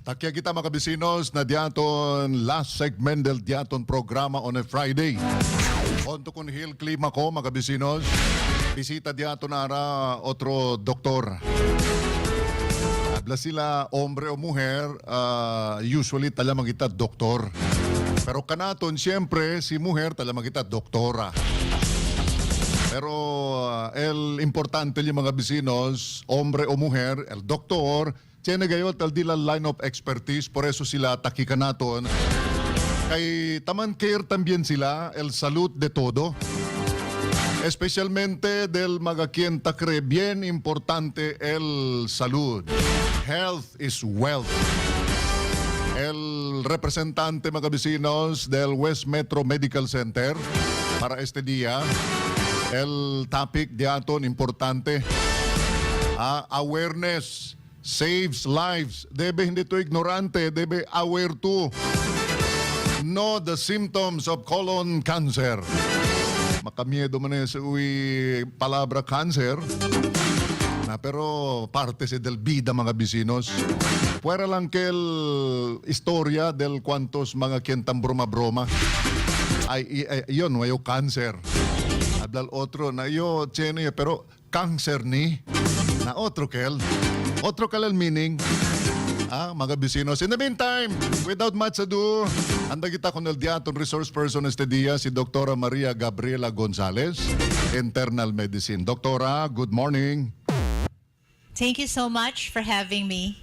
Takya kita mga kabisinos na diaton last segment del diaton programa on a Friday. Onto kun hil klima ko mga kabisinos. Bisita diaton ara otro doktor. Habla sila hombre o mujer, usually tala magita doktor. Pero kanaton siyempre si mujer tala magita doktora. Pero el importante yung mga bisinos, hombre o mujer, el doktor, tiene gayot al dila line of expertise, por eso sila takikan naton. Kay taman care también sila, el salud de todo. Especialmente del mga quien takre, bien importante el salud. Health is wealth. El representante mga bisinos del West Metro Medical Center para este día. El topic diaton importante, awareness saves lives. Debe hindi to ignorante, debe aware to know the symptoms of colon cancer. Makamiedo man sa uwi palabra cancer, na pero parte si del vida mga bisinos. Puwera lang kel istorya del kwantos mga kientang broma-broma. Ay, yun, wayo cancer. Hablal otro na yo tiene pero cancer ni na otro kel el meaning mga bisinos. In the meantime, without much ado, anda kita con el diaton resource person este día si Dr. Maria Gabriela Gonzalez, internal medicine. Doktora, good morning. Thank you so much for having me.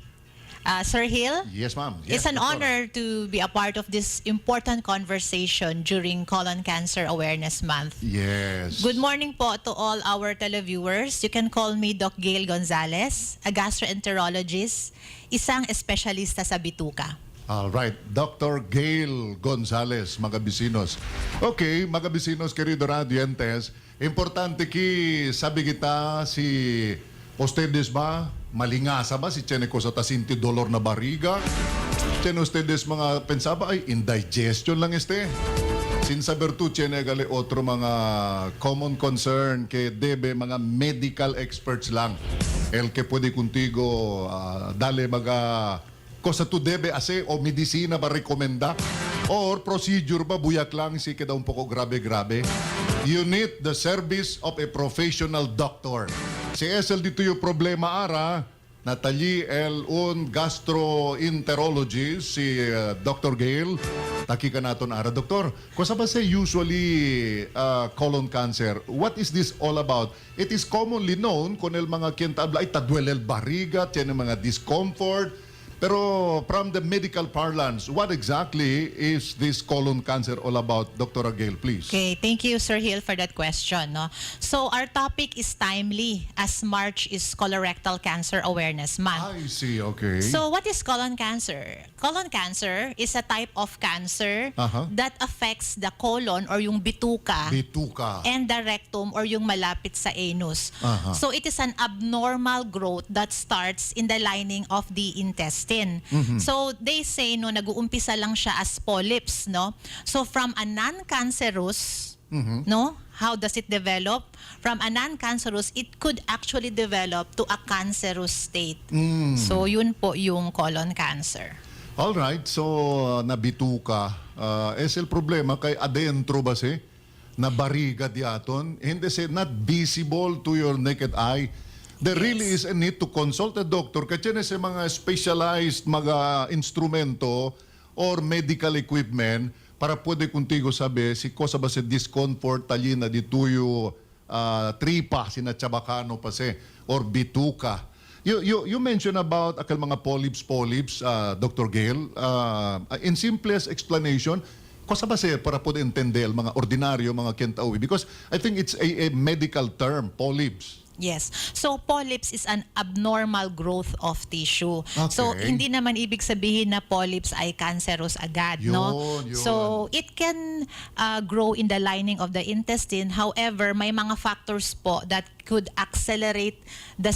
Sir Hill? Yes, ma'am. It's Yes, an Doktora. honor to be a part of this important conversation during Colon Cancer Awareness Month. Yes. Good morning po to all our televiewers. You can call me Doc Gail Gonzalez, a gastroenterologist, isang espesyalista sa bituka. All right, Dr. Gail Gonzalez, mga bisinos. Okay, mga bisinos, querido radiantes, importante ki sabi kita si ustedes ba malingasa ba si tiene ko sa tasinti dolor na bariga? Tiene ustedes mga pensaba ay indigestion lang este. Sin saber tu tiene gali otro mga common concern que debe mga medical experts lang. El que puede contigo dale mga cosa tu debe hacer o medicina ba rekomenda or procedure ba buyak lang si queda un poco grabe-grabe. You need the service of a professional doctor. Si SL dito yung problema ara, Natalie L. Un gastroenterologist, si Dr. Gail, takika naton ara. Doktor, kung ba say usually colon cancer, what is this all about? It is commonly known kung el mga kientabla ay tadwel el bariga, tiene mga discomfort. Pero from the medical parlance, what exactly is this colon cancer all about? Dr. Gail, please. Okay, thank you, Sir Hill, for that question. No? So our topic is timely as March is Colorectal Cancer Awareness Month. I see, okay. So what is colon cancer? Colon cancer is a type of cancer that affects the colon or yung bituka. Bituka. And the rectum or yung malapit sa anus. So it is an abnormal growth that starts in the lining of the intestine. So they say no nag-uumpisa lang siya as polyps, no? So from a non-cancerous, no? How does it develop? From a non-cancerous, it could actually develop to a cancerous state. So yun po yung colon cancer. All right, so nabituka. Es el problema kay adentro ba si na bariga diaton, hindi si not visible to your naked eye. There really is a need to consult a doctor kasi sa mga specialized mga instrumento or medical equipment para pwede kuntigo sabi si kosa ba si discomfort tali na dituyo tripa sinatsabakano pa si or bituka. You mentioned about akal mga polyps, Dr. Gail. In simplest explanation, kosa ba siya para pwede entender mga ordinaryo, mga kentawi? Because I think it's a medical term, polyps. Yes. So polyps is an abnormal growth of tissue. Okay. So hindi naman ibig sabihin na polyps ay cancerous agad, no? Yun. So it can grow in the lining of the intestine. However, may mga factors po that could accelerate the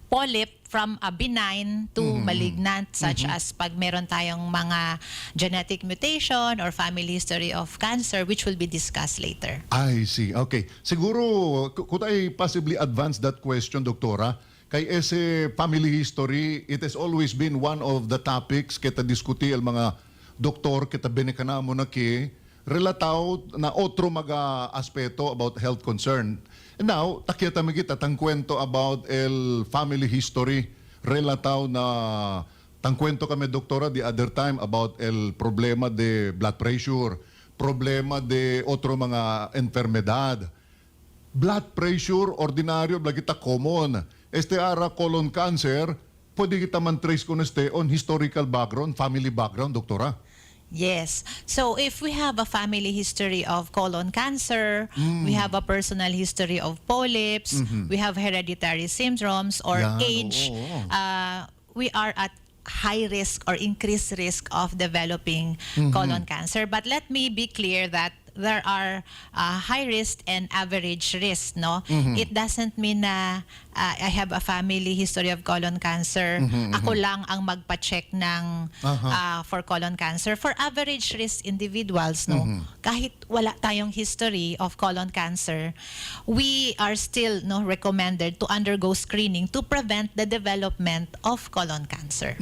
polyp from a benign to malignant, such as pag meron tayong mga genetic mutation or family history of cancer, which will be discussed later. I see. Okay. Siguro, could I possibly advance that question, Doktora? kay ese family history, it has always been one of the topics kita diskuti ang mga doktor kita binikanamo na ki relataw na otro mga aspeto about health concern. And now, takyata magita tang kwento about el family history relataw na tang kwento kami doktora the other time about el problema de blood pressure, problema de otro mga enfermedad. Blood pressure, ordinaryo, kita common. Este ara colon cancer, pwede kita man trace kung este on historical background, family background, doktora. Yes. So if we have a family history of colon cancer, we have a personal history of polyps, we have hereditary syndromes or Yan, age, oo. we are at high risk or increased risk of developing colon cancer. But let me be clear that there are high risk and average risk, no? It doesn't mean na I have a family history of colon cancer. Ako lang ang magpa-check ng for colon cancer. For average risk individuals, no? Kahit wala tayong history of colon cancer, we are still recommended to undergo screening to prevent the development of colon cancer.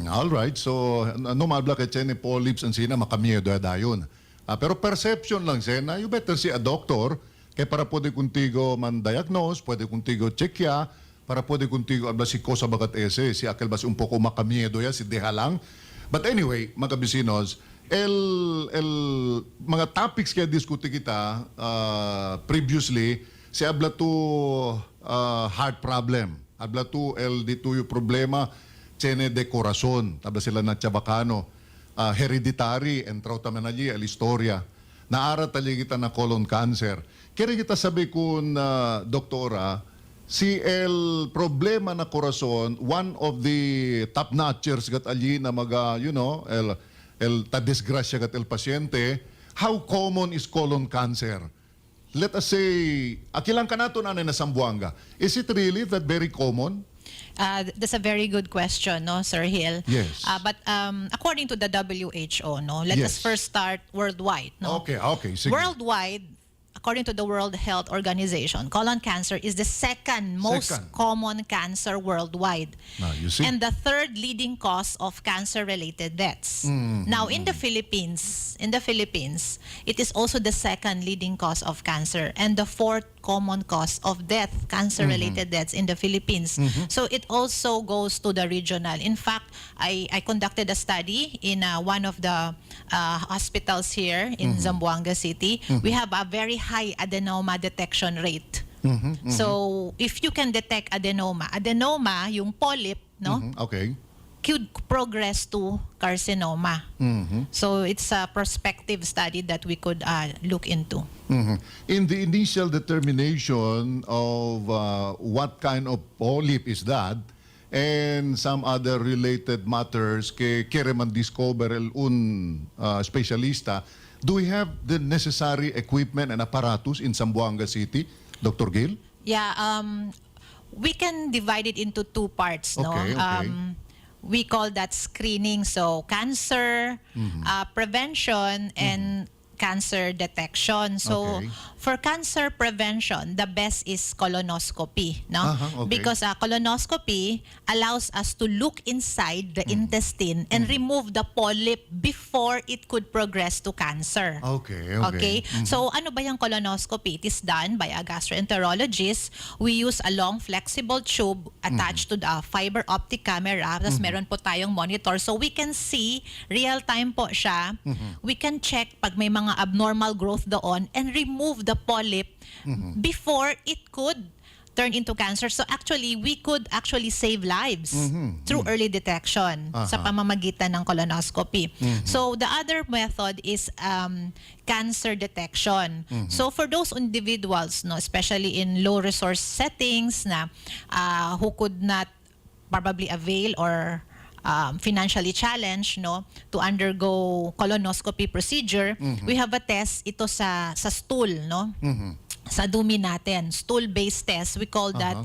All right. So, mabla kay Chene polyps ang sina makamiedo dayon. Pero perception lang sena, you better see a doctor kaya para pwede kuntigo man-diagnose, pwede kuntigo checkya, para pwede kuntigo abla si kosa bagat ese, si akal bas un poco makamiedo ya, si deha lang. But anyway, mga kabisinos, mga topics kaya diskuti kita previously, si abla to heart problem, abla to dito yung problema, Chene de corazon, tabla sila na Chabacano, hereditary, entraw taman na al historia, naara tali kita na colon cancer. Kaya kita sabi kun, doktora, si el problema na corazon, one of the top-notchers gat ali na maga, el ta disgrasya gat el pasyente, how common is colon cancer? Let us say, akilang ka nato na na Sambuanga. Is it really that very common? That's a very good question, no, Sir Hill. Yes. But according to the WHO, let us Yes. first start worldwide. No? Okay, sige. Worldwide, according to the World Health Organization, colon cancer is the second most common cancer worldwide. Now, you see? And the third leading cause of cancer-related deaths. Now, in the Philippines, it is also the second leading cause of cancer and the fourth common cause of death, cancer-related deaths in the Philippines. So it also goes to the regional. In fact, I conducted a study in one of the hospitals here in Zamboanga City. We have a very high adenoma detection rate. So if you can detect adenoma, yung polyp, no? Okay. Could progress to carcinoma. So it's a prospective study that we could look into. In the initial determination of what kind of polyp is that and some other related matters kaya man discover un specialista, do we have the necessary equipment and apparatus in Zamboanga City, Dr. Gil? Yeah, we can divide it into two parts. Okay, okay. We call that screening. So cancer prevention and cancer detection. So Okay. for cancer prevention, the best is colonoscopy, no? Okay. Because colonoscopy allows us to look inside the intestine and remove the polyp before it could progress to cancer. Okay. So ano ba yung colonoscopy? It is done by a gastroenterologist. We use a long flexible tube attached to the fiber optic camera. Tapos meron po tayong monitor. So we can see, real time po siya. We can check pag may mga abnormal growth doon and remove the polyp before it could turn into cancer. So actually, we could actually save lives through early detection sa pamamagitan ng colonoscopy. So the other method is cancer detection. So for those individuals, no, especially in low resource settings na who could not probably avail or financially challenged, no, to undergo colonoscopy procedure, we have a test ito sa stool, no, sa dumi natin, stool-based test. We call that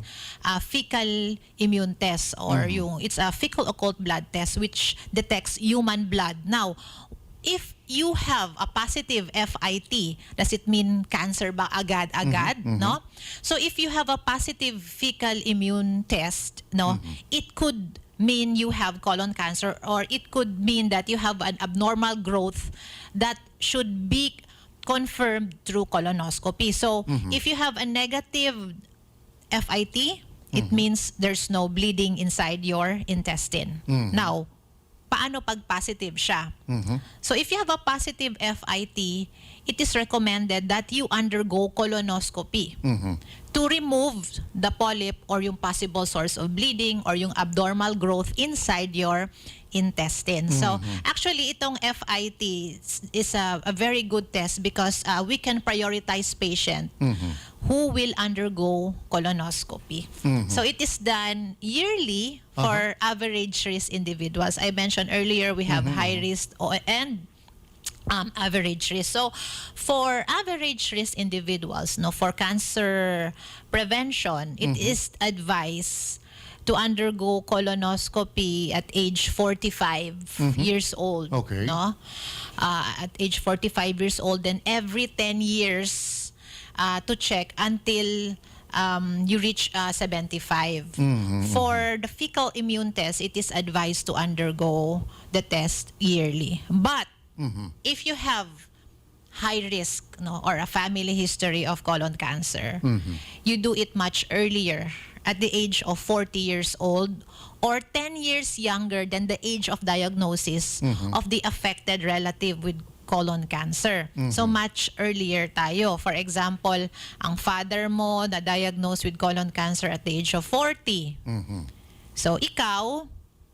fecal immune test or it's a fecal occult blood test which detects human blood. Now, if you have a positive FIT, does it mean cancer ba agad-agad, no? So if you have a positive fecal immune test, no, it could mean you have colon cancer, or it could mean that you have an abnormal growth that should be confirmed through colonoscopy. So if you have a negative FIT, it means there's no bleeding inside your intestine. Now, paano pag positive siya? So if you have a positive FIT, it is recommended that you undergo colonoscopy to remove the polyp or yung possible source of bleeding or yung abnormal growth inside your intestine. So actually itong FIT is a very good test because we can prioritize patient who will undergo colonoscopy. So it is done yearly for average risk individuals. I mentioned earlier we have high risk and average risk. So for average risk individuals, no, for cancer prevention, it is advised to undergo colonoscopy at age 45 years old. Okay. No? At age 45 years old, then every 10 years to check until you reach 75. For the fecal immune test, it is advised to undergo the test yearly. But if you have high risk, no, or a family history of colon cancer, you do it much earlier at the age of 40 years old or 10 years younger than the age of diagnosis of the affected relative with colon cancer. So much earlier tayo. For example, ang father mo na-diagnosed with colon cancer at the age of 40. So ikaw,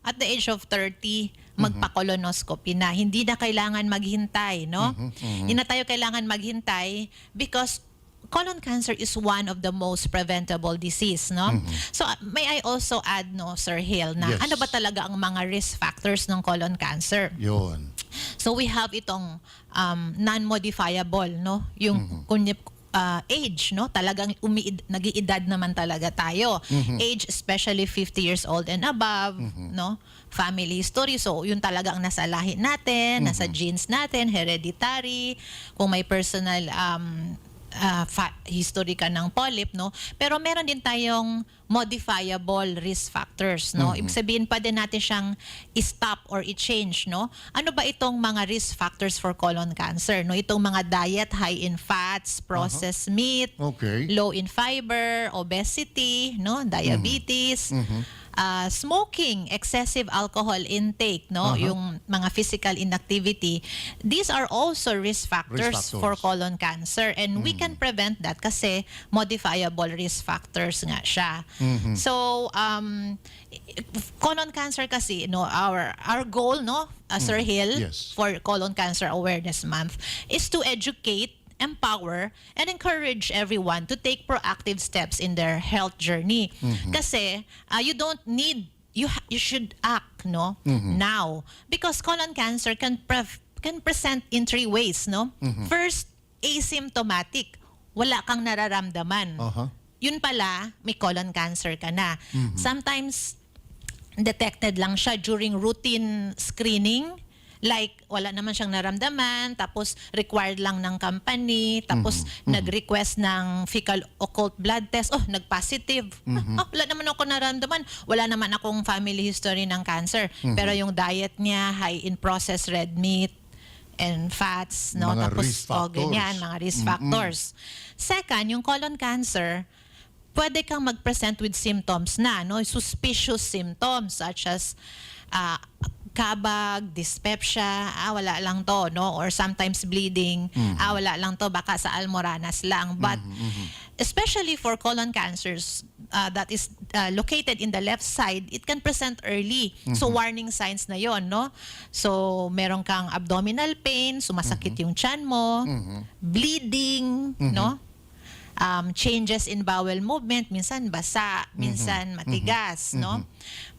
at the age of 30, magpa-colonoscopy na. Hindi na kailangan maghintay, no? Hindi na tayo kailangan maghintay because colon cancer is one of the most preventable disease, no? So may I also add, no, Sir Hill, na Yes. ano ba talaga ang mga risk factors ng colon cancer? Yun. So we have itong non-modifiable, no? Yung age, no? Talagang nag-iedad naman talaga tayo. Age, especially 50 years old and above, no? Family history. So, yun talagang nasa lahi natin, nasa genes natin, hereditary, kung may personal history ka ng polyp, no? Pero meron din tayong modifiable risk factors, no? Ibig sabihin pa din natin siyang i-stop or i-change, no? Ano ba itong mga risk factors for colon cancer, no? Itong mga diet high in fats, processed meat, Okay. low in fiber, obesity, no? Diabetes, smoking, excessive alcohol intake, no? Yung mga physical inactivity. These are also risk factors for colon cancer, and we can prevent that kasi modifiable risk factors nga siya. So colon cancer kasi, no, our goal, no, Sir Hill, Yes. for Colon Cancer Awareness Month is to educate, empower, and encourage everyone to take proactive steps in their health journey. Kasi you don't need, you should act, no, now, because colon cancer can present in 3 ways, no. First, asymptomatic, wala kang nararamdaman. Yun pala, may colon cancer ka na. Sometimes detected lang siya during routine screening, like wala naman siyang naramdaman, tapos required lang ng company, tapos nag-request ng fecal occult blood test, nag-positive. Wala naman ako naramdaman, wala naman akong family history ng cancer. Pero yung diet niya, high in processed red meat and fats, no? Mga Tapos, risk factors. ganyan, mga risk factors. Second, yung colon cancer, pwede kang mag-present with symptoms na, no? Suspicious symptoms such as kabag, dyspepsia, wala lang to, no? Or sometimes bleeding, wala lang to, baka sa almoranas lang. But especially for colon cancers that is located in the left side, it can present early. So warning signs na yon, no? So meron kang abdominal pain, sumasakit yung tiyan mo, bleeding, no? Changes in bowel movement, minsan basa, minsan matigas, no?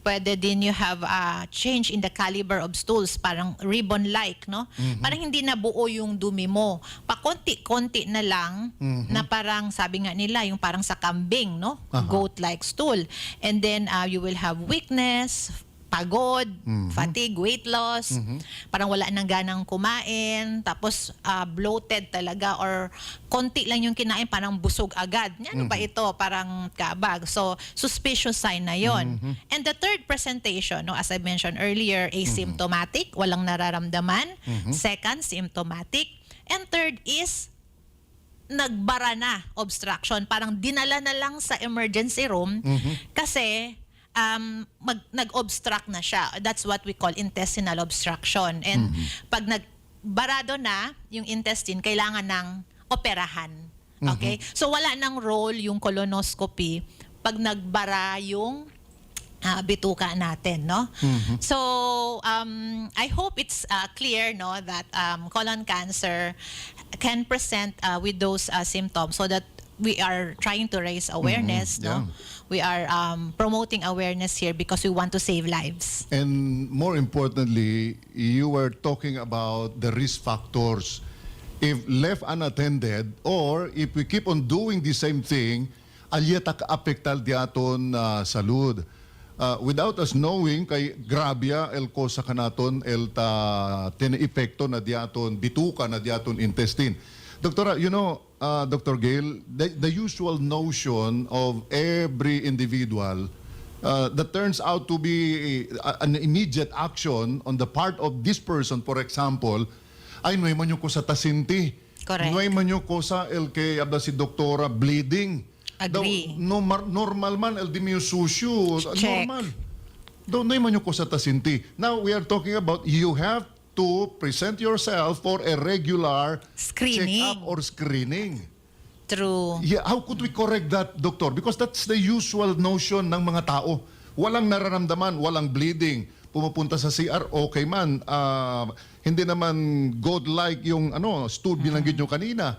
Pwede din you have a change in the caliber of stools, parang ribbon-like, no? Parang hindi na buo yung dumi mo. Pakonti-konti na lang, na parang sabi nga nila, yung parang sa kambing, no? Goat-like stool. And then you will have weakness, pagod, fatigue, weight loss, parang wala nang ganang kumain, tapos bloated talaga or konti lang yung kinain, parang busog agad. Ano ba ito? Parang kabag. So, suspicious sign na yon. And the third presentation, no, as I mentioned earlier, asymptomatic, walang nararamdaman. Second, symptomatic. And third is nagbara na, obstruction. Parang dinala na lang sa emergency room kasi nag-obstruct na siya. That's what we call intestinal obstruction. And pag nagbarado na yung intestine, kailangan ng operahan. Okay? So wala nang role yung colonoscopy pag nagbara yung bituka natin, no? So I hope it's clear, no, that colon cancer can present with those symptoms, so that we are trying to raise awareness, no? We are promoting awareness here because we want to save lives. And more importantly, you were talking about the risk factors. If left unattended or if we keep on doing the same thing, alyat apektal diaton salud. Without us knowing, kay grabia el kosa kanaton el epekto na diaton bituka na diaton intestine. Doctora, you know, Dr. Gail, the usual notion of every individual that turns out to be an immediate action on the part of this person, for example, ay nuay man yung ko sa tasinti. Correct. Nuay man yung ko sa el kay abda si doktora bleeding. Agree. Normal man el di mi susyo. Check. Normal. Daw nuay man yung ko sa tasinti. Now we are talking about you have to present yourself for a regular Screening. check-up or screening. True. Yeah, how could we correct that, Doctor? Because that's the usual notion ng mga tao. Walang nararamdaman, walang bleeding. Pumupunta sa CR, okay man. Hindi naman God-like yung stool binanggit nyo kanina.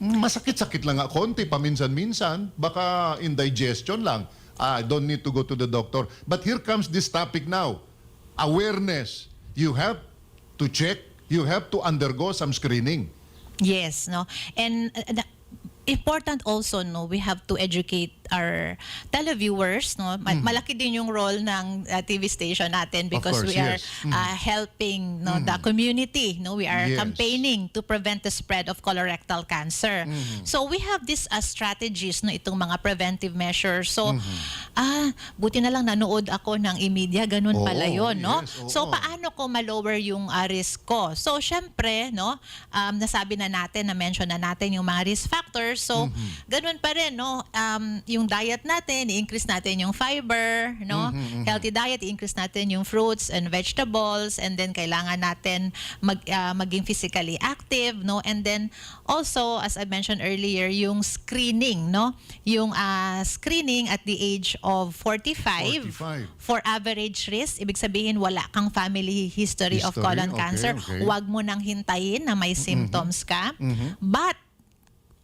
Masakit-sakit lang nga konti, paminsan-minsan. Baka indigestion lang. I don't need to go to the doctor. But here comes this topic now. Awareness. You have to check, you have to undergo some screening. Yes, no. And important also, no, we have to educate our televiewers, no. Malaki din yung role ng TV station natin because course, we are yes. helping, no, the community, no. We are Yes. campaigning to prevent the spread of colorectal cancer. So we have these strategies, no, itong mga preventive measures. So buti na lang nanood ako ng e-media, ganun pala Oo, yun, no. yes, oo. So paano ko ma-lower yung risk ko? So syempre, no, nasabi na natin, na-mention na natin yung mga risk factors. So ganun pa rin, no, yung diet natin, i-increase natin yung fiber, no? Healthy diet, i-increase natin yung fruits and vegetables, and then kailangan natin maging physically active, no? And then also, as I mentioned earlier, yung screening, no? Yung screening at the age of 45 for average risk, ibig sabihin wala kang family history of colon okay, cancer. okay. Huwag mo nang hintayin na may symptoms ka. But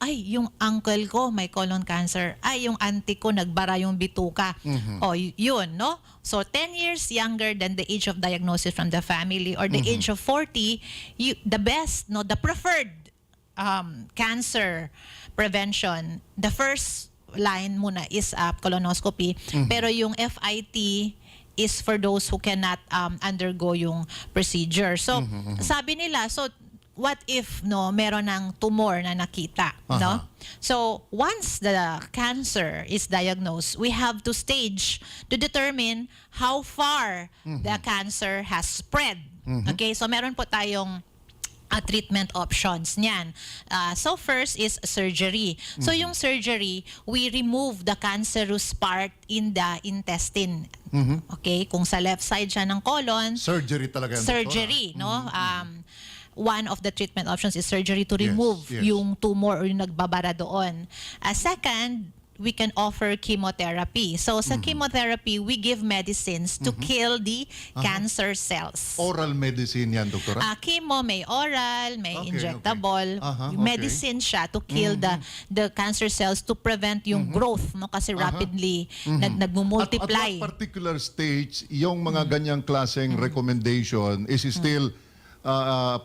ay, yung uncle ko may colon cancer. Ay, yung auntie ko nagbara yung bituka. O, yun, no? So, 10 years younger than the age of diagnosis from the family or the age of 40, the best, no, the preferred cancer prevention, the first line muna is colonoscopy. Pero yung FIT is for those who cannot undergo yung procedure. So, sabi nila, so, what if meron ng tumor na nakita, no? So once the cancer is diagnosed, we have to stage to determine how far the cancer has spread. Okay, so meron po tayong treatment options niyan. So first is surgery. So yung surgery, we remove the cancerous part in the intestine. Okay, kung sa left side siya ng colon, Surgery talaga yan, surgery, no? One of the treatment options is surgery to remove yes. yung tumor or yung nagbabara doon. Second, we can offer chemotherapy. So sa chemotherapy, we give medicines to kill the cancer cells. Oral medicine yan, Doktora? Chemo, may oral, may Okay, injectable. okay. Medicine siya to kill the cancer cells to prevent yung growth, no, kasi rapidly nagmumultiply. At what particular stage, yung mga ganyang klaseng recommendation is still,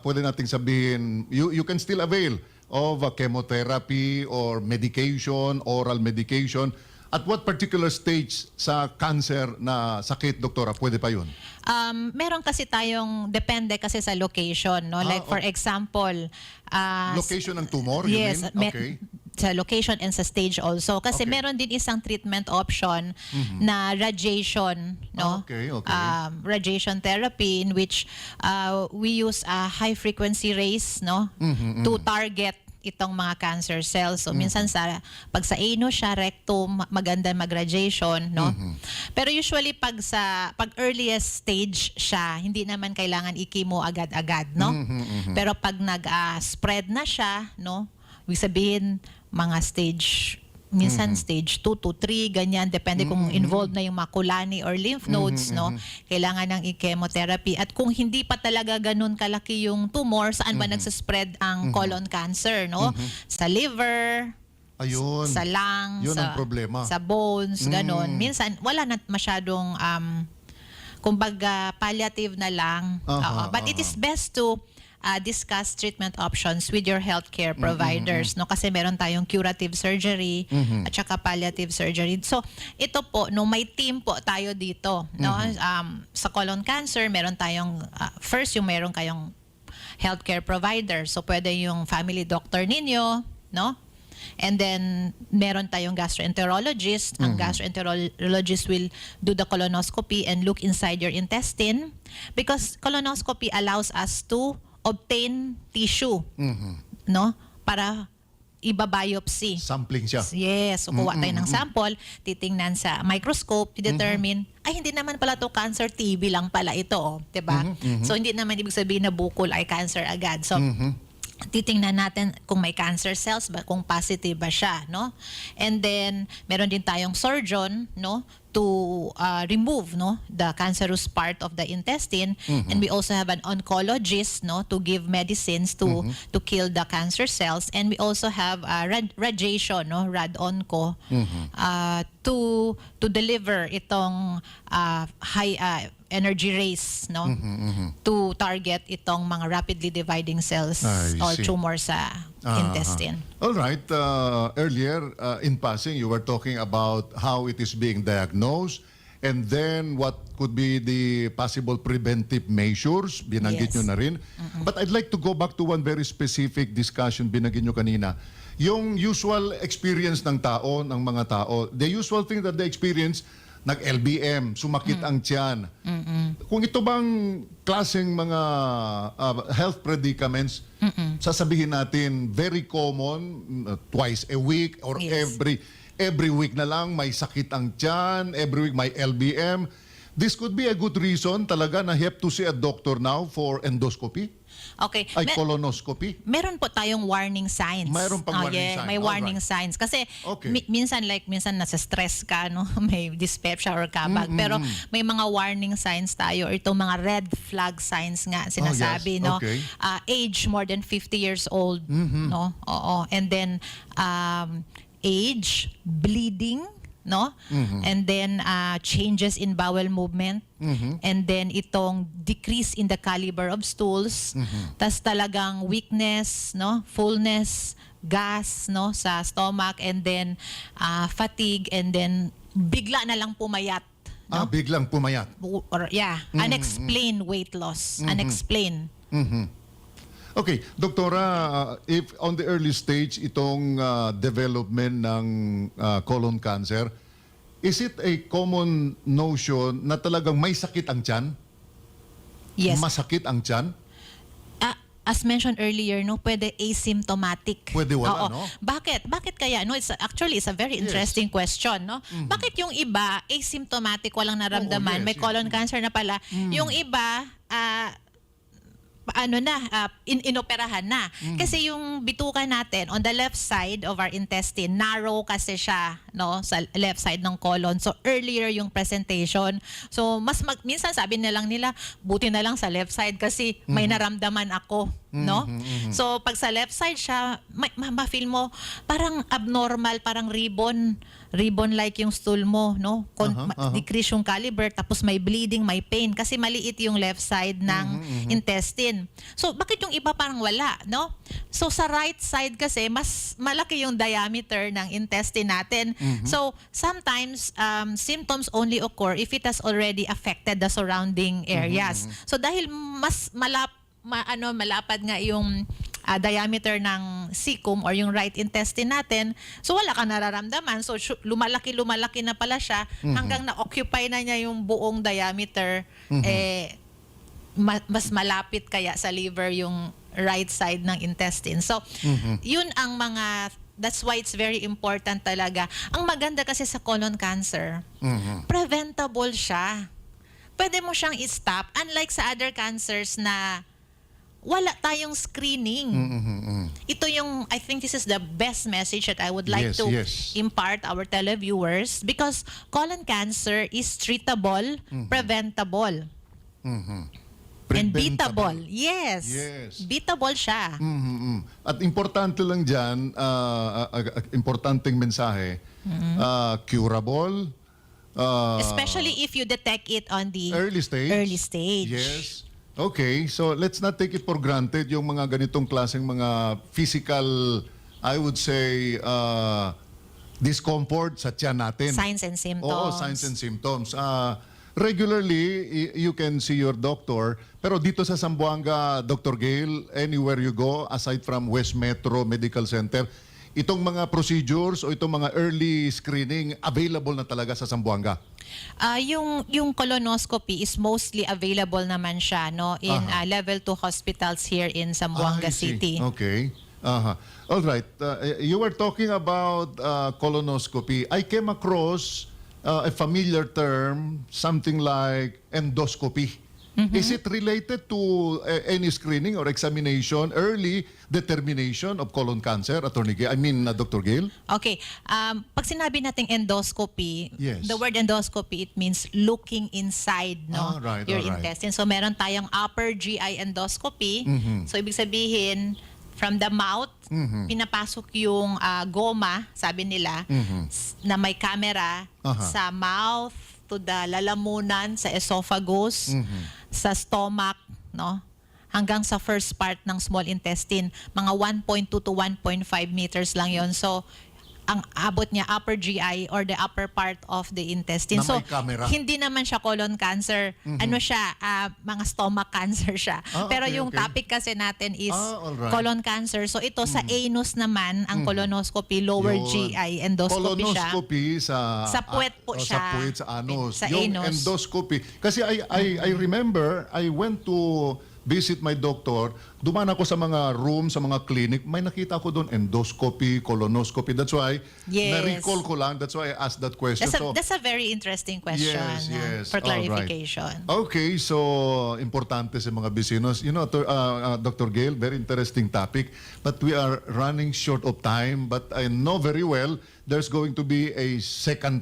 pwede nating sabihin, you can still avail of chemotherapy or medication, oral medication, At what particular stage sa cancer na sakit, doktora, pwede pa yun? Meron kasi tayong, depende kasi sa location, no? Like for example, Location ng tumor, yes, you mean? Okay. sa location and sa stage also. Kasi Okay. meron din isang treatment option na radiation, no? Okay. Radiation therapy in which we use high frequency rays, no? To target itong mga cancer cells. So minsan pag sa anus siya, rectum, maganda mag-radiation, no? Pero usually pag earliest stage siya, hindi naman kailangan i-chemo agad-agad, no? Pero pag nag-spread na siya, no? Ibig sabihin mga stage, minsan stage 2 to 3, ganyan, depende kung involved na yung makulani or lymph nodes, no? Kailangan ng chemotherapy. At kung hindi pa talaga ganun kalaki yung tumor, saan ba nagsaspread ang colon cancer, no? Sa liver, Ayun. sa lungs, Yun ang problema. sa bones, ganun. Minsan, wala na masyadong, kumbaga, palliative na lang. But it is best to discuss treatment options with your healthcare providers, no, kasi meron tayong curative surgery at saka palliative surgery. So ito po, no, may team po tayo dito, no. Sa colon cancer meron tayong first yung meron kayong healthcare provider, so pwede yung family doctor ninyo, no. And then, meron tayong gastroenterologist. Ang gastroenterologist will do the colonoscopy and look inside your intestine, because colonoscopy allows us to obtain tissue, no? Para iba-biopsy. Sampling siya. Yes, so kuha tayo ng sample, titingnan sa microscope, determine, ay hindi naman pala to cancer, TB lang pala ito, oh, 'di ba? So hindi naman ibig sabihin na bukol ay cancer agad. So titingnan natin kung may cancer cells ba, kung positive ba siya, no? And then meron din tayong surgeon, no, to remove, no, the cancerous part of the intestine, and we also have an oncologist, no, to give medicines to kill the cancer cells, and we also have radiation, no, rad-onco, to deliver itong high energy rays, no, to target itong mga rapidly dividing cells I or see. tumor sa intestine. All right. Earlier, in passing, you were talking about how it is being diagnosed and then what could be the possible preventive measures. Binanggit Yes. nyo na rin. But I'd like to go back to one very specific discussion binanggit nyo kanina. Yung usual experience ng tao, ng mga tao, the usual thing that they experience, nag-LBM, sumakit ang tiyan. Kung ito bang klaseng mga health predicaments, sasabihin natin very common, twice a week or Yes. every week na lang may sakit ang tiyan, every week may LBM. This could be a good reason talaga na you have to see a doctor now for endoscopy, Okay. ay colonoscopy. Meron po tayong warning signs. Mayroon pang warning sign. May warning Alright. signs. Kasi Okay. minsan nasa stress ka, no? May dyspepsia or kabag. Pero may mga warning signs tayo, or itong mga red flag signs nga sinasabi, yes. no? Okay. Age more than 50 years old, no? Oo. And then age, bleeding, no? And then changes in bowel movement, and then itong decrease in the caliber of stools, tas talagang weakness, no? Fullness, gas, no, sa stomach, and then fatigue, and then bigla na lang pumayat, no? Biglang pumayat. Or unexplained weight loss, unexplained. Okay, doktora, if on the early stage itong development ng colon cancer, is it a common notion na talagang may sakit ang tiyan? Yes. Masakit ang tiyan? As mentioned earlier, no, pwede asymptomatic. Pwede wala, Oo. no? Bakit kaya, no? It's a very interesting question, no? Bakit yung iba asymptomatic, walang naramdaman, yes, may yes. colon cancer na pala, yung iba inoperahan na. Kasi yung bituka natin on the left side of our intestine, narrow kasi siya, no, sa left side ng colon. So earlier yung presentation. So minsan sabi na lang nila, buti na lang sa left side kasi may naramdaman ako. no? So pag sa left side siya, ma-feel mo parang abnormal, parang ribbon like yung stool mo, no? Decrease yung caliber, tapos may bleeding, may pain kasi maliit yung left side ng intestine. So bakit yung iba parang wala, no? So sa right side kasi mas malaki yung diameter ng intestine natin. So sometimes symptoms only occur if it has already affected the surrounding areas. So dahil mas malapad nga yung diameter ng cecum or yung right intestine natin, so wala ka nararamdaman. So lumalaki na pala siya hanggang na-occupy na niya yung buong diameter, mas malapit kaya sa liver yung right side ng intestine. So yun ang that's why it's very important talaga. Ang maganda kasi sa colon cancer, preventable siya. Pwede mo siyang i-stop. Unlike sa other cancers na wala tayong screening. Ito yung, I think this is the best message that I would like to impart our televiewers, because colon cancer is treatable, preventable, and beatable. Yes. Beatable siya. At importante lang dyan, importanteng mensahe, curable, especially if you detect it on the early stage. Yes. Okay, so let's not take it for granted yung mga ganitong klaseng mga physical, I would say, discomfort sa tiyan natin. Signs and symptoms. Oo, signs and symptoms. Regularly, you can see your doctor. Pero dito sa Zamboanga, Dr. Gail, anywhere you go, aside from West Metro Medical Center, itong mga procedures o itong mga early screening, available na talaga sa Zamboanga? Yung colonoscopy is mostly available naman siya, no, in level 2 hospitals here in Zamboanga City. Okay. All right. You were talking about colonoscopy. I came across a familiar term, something like endoscopy. Is it related to any screening or examination, early determination of colon cancer, Attorney Gail? Dr. Gail? Okay. Pag sinabi nating endoscopy, Yes. the word endoscopy, it means looking inside, no, your intestine. So meron tayong upper GI endoscopy. So ibig sabihin, from the mouth, pinapasok yung goma, sabi nila, na may camera sa mouth, to the lalamunan, sa esophagus, sa stomach, no? Hanggang sa first part ng small intestine, mga 1.2 to 1.5 meters lang yon. So ang abot niya upper GI or the upper part of the intestine. Na may camera. Hindi naman siya colon cancer. Ano siya, mga stomach cancer siya. Pero yung topic kasi natin is colon cancer. So ito sa anus naman, ang colonoscopy, lower GI endoscopy siya. Colonoscopy sa puwet po siya. Sa puwet, sa anus. Sa yung anus. endoscopy. Kasi I remember, I went to visit my doctor, dumaan ako sa mga room, sa mga clinic, may nakita ko doon endoscopy, colonoscopy. That's why, na-recall ko lang, that's why I asked that question. That's a very interesting question for clarification. Right. Okay, so importante sa mga bisinos. You know, Dr. Gail, very interesting topic, but we are running short of time, but I know very well there's going to be a second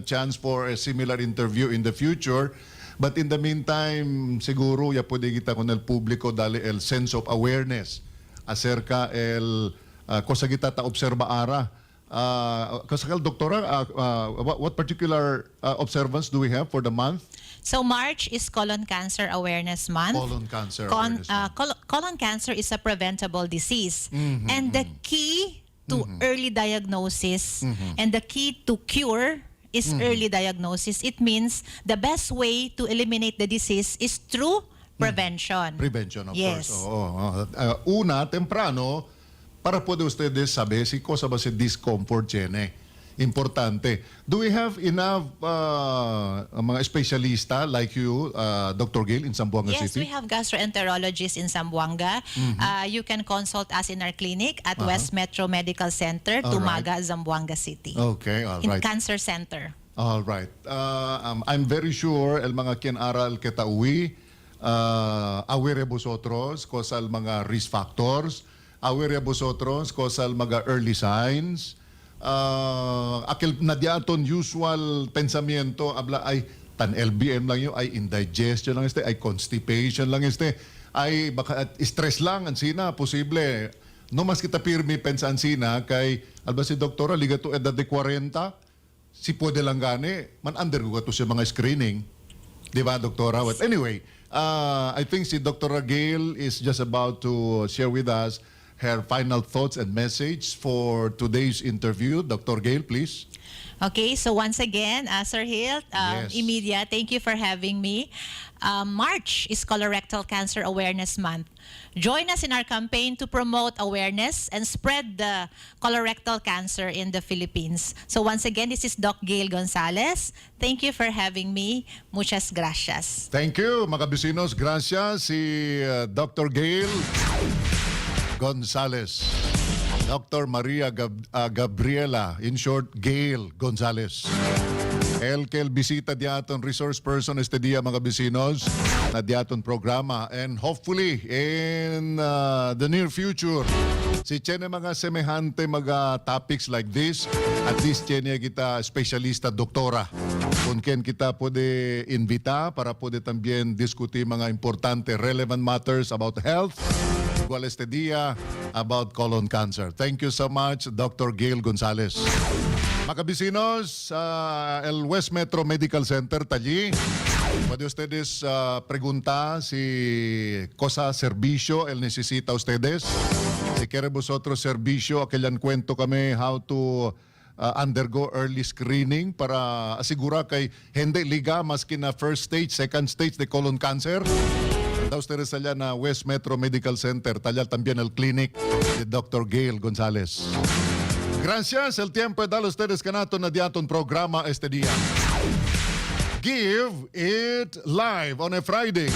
chance for a similar interview in the future. But in the meantime, siguro ya pwede kita con el público dale el sense of awareness acerca el cosa kita ta observa ara. Kasakal doktora, what particular observance do we have for the month? So March is Colon Cancer Awareness Month. Colon Cancer Awareness Month. Colon cancer is a preventable disease. And the key to early diagnosis and the key to cure is early diagnosis. It means the best way to eliminate the disease is through prevention. Prevention, of course. Una, temprano, para pwede ustedes saber si cosa ba si discomfort tiene. Importante. Do we have enough mga espesyalista like you, Dr. Gail, in Zamboanga Yes, City? we have gastroenterologists in Zamboanga. You can consult us in our clinic at West Metro Medical Center, Tumaga, Zamboanga City. Okay, all In right. Cancer Center. All right. I'm very sure el mga kinaral kita uwi, aware vosotros kosal mga risk factors, aware vosotros kosal mga early signs. Akil nadiaton usual pensamiento abla ay tan LBM lang yun, ay indigestion lang este, ay constipation lang este. ay baka at stress lang ansina posible. No mas kita pirmi pensa ansina kay alba si doktora liga to edad de 40 si pwede lang gani man undergo to sa mga screening. Di ba, Doktora? But anyway, I think si Dr. Gail is just about to share with us her final thoughts and message for today's interview. Dr. Gail, please. Okay, so once again, Sir Hilt, Yes. Imedia, thank you for having me. March is Colorectal Cancer Awareness Month. Join us in our campaign to promote awareness and spread the colorectal cancer in the Philippines. So once again, this is Doc Gail Gonzalez. Thank you for having me. Muchas gracias. Thank you, mga bisinos. Gracias si Dr. Gail Gonzalez. Dr. Maria Gabriela, in short, Gail Gonzalez. Kel bisita diaton resource person este dia mga bisinos na diaton programa, and hopefully in the near future si tiene mga semejante mga topics like this, at least tiene kita specialista doktora kung ken kita pwede invita para pwede también diskuti mga importante relevant matters about health igual este dia about colon cancer. Thank you so much, Dr. Gail Gonzalez. Mga kabisinos, el West Metro Medical Center, Tallí. Puede ustedes preguntar si cosa servicio el necesita ustedes. Si quiere vosotros servicio, aquellan cuento kami how to undergo early screening para asigura kay hindi liga maski na first stage, second stage de colon cancer. Da ustedes allá na West Metro Medical Center, talla también el clinic de Dr. Gail Gonzalez. Gracias, el tiempo es dado a ustedes canato na diaton programa este día. Give it live on a Friday.